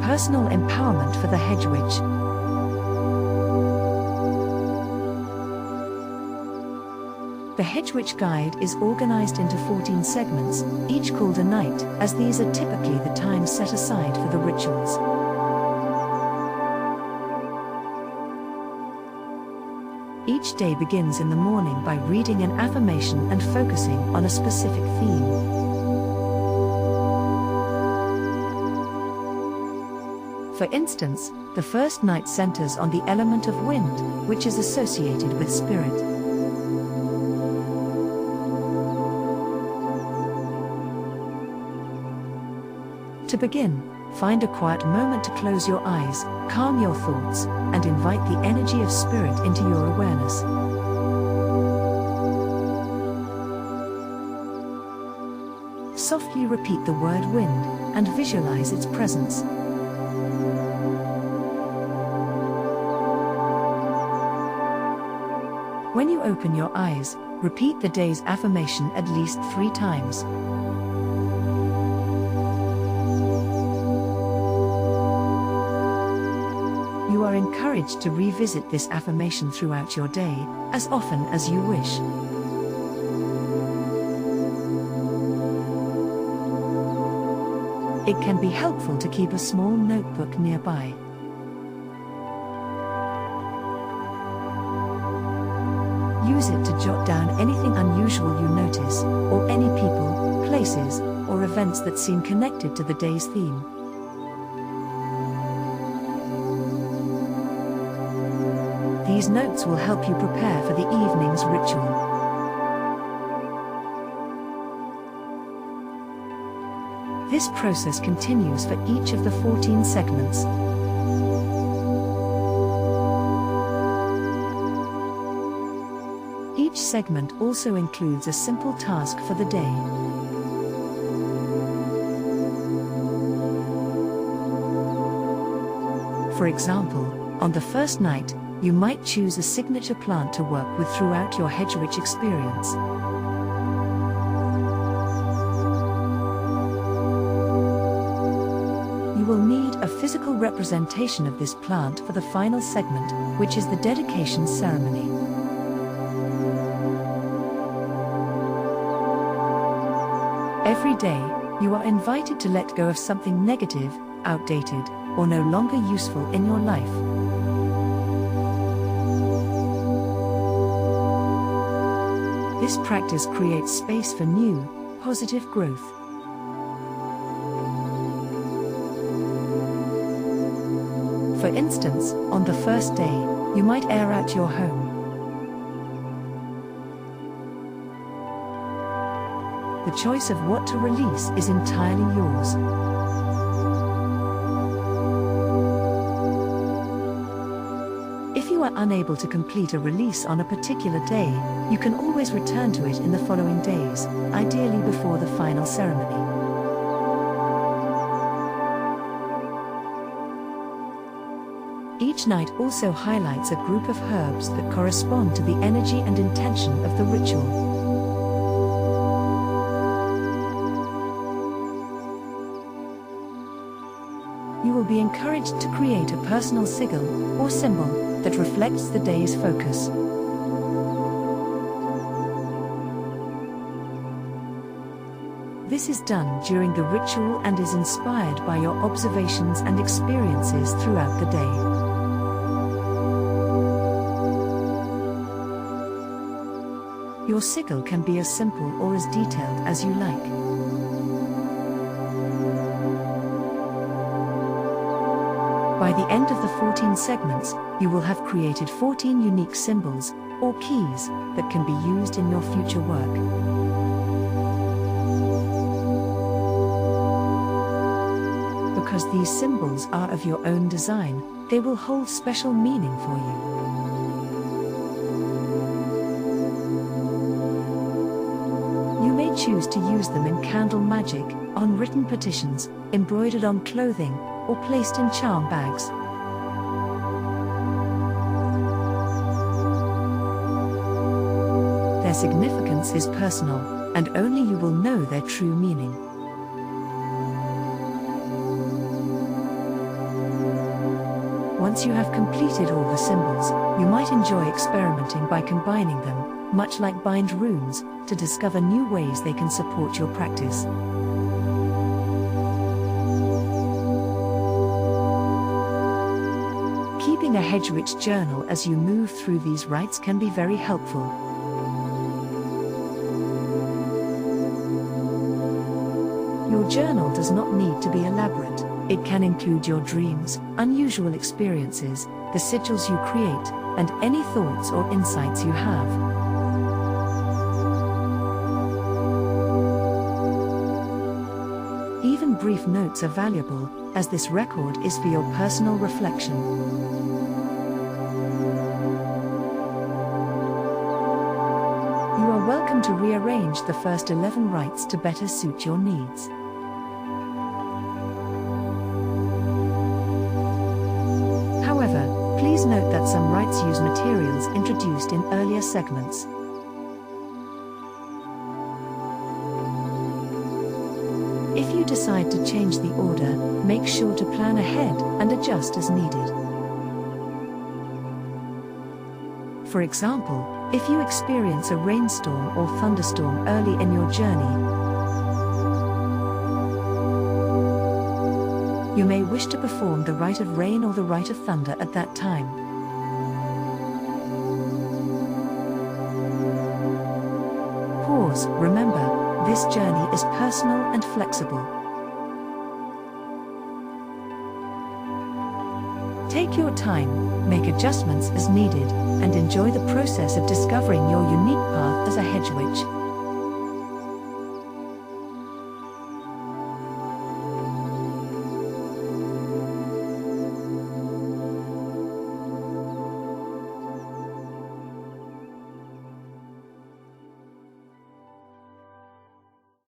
Personal empowerment for the Hedgewitch. The Hedgewitch Guide is organized into 14 segments, each called a night, as these are typically the times set aside for the rituals. Each day begins in the morning by reading an affirmation and focusing on a specific theme. For instance, the first night centers on the element of wind, which is associated with spirit. To begin, find a quiet moment to close your eyes, calm your thoughts, and invite the energy of spirit into your awareness. Softly repeat the word wind, and visualize its presence. When you open your eyes, repeat the day's affirmation at least 3 times. You are encouraged to revisit this affirmation throughout your day, as often as you wish. It can be helpful to keep a small notebook nearby. Use it to jot down anything unusual you notice, or any people, places, or events that seem connected to the day's theme. These notes will help you prepare for the evening's ritual. This process continues for each of the 14 segments. Each segment also includes a simple task for the day. For example, on the first night, you might choose a signature plant to work with throughout your Hedgewitch experience. You will need a physical representation of this plant for the final segment, which is the dedication ceremony. Every day, you are invited to let go of something negative, outdated, or no longer useful in your life. This practice creates space for new, positive growth. For instance, on the first day, you might air out your home. The choice of what to release is entirely yours. If you are unable to complete a release on a particular day, you can always return to it in the following days, ideally before the final ceremony. Each night also highlights a group of herbs that correspond to the energy and intention of the ritual. You will be encouraged to create a personal sigil, or symbol, that reflects the day's focus. This is done during the ritual and is inspired by your observations and experiences throughout the day. Your sigil can be as simple or as detailed as you like. By the end of the 14 segments, you will have created 14 unique symbols, or keys, that can be used in your future work. Because these symbols are of your own design, they will hold special meaning for you. You may choose to use them in candle magic, on written petitions, embroidered on clothing, or placed in charm bags. Their significance is personal, and only you will know their true meaning. Once you have completed all the symbols, you might enjoy experimenting by combining them, much like bind runes, to discover new ways they can support your practice. Keeping a Hedgewitch journal as you move through these rites can be very helpful. Your journal does not need to be elaborate. It can include your dreams, unusual experiences, the sigils you create, and any thoughts or insights you have. Even brief notes are valuable, as this record is for your personal reflection. You are welcome to rearrange the first 11 rites to better suit your needs. However, please note that some rites use materials introduced in earlier segments. If you decide to change the order, make sure to plan ahead and adjust as needed. For example, if you experience a rainstorm or thunderstorm early in your journey, you may wish to perform the rite of rain or the rite of thunder at that time. Pause. Remember, this journey is personal and flexible. Take your time, make adjustments as needed, and enjoy the process of discovering your unique path as a Hedgewitch.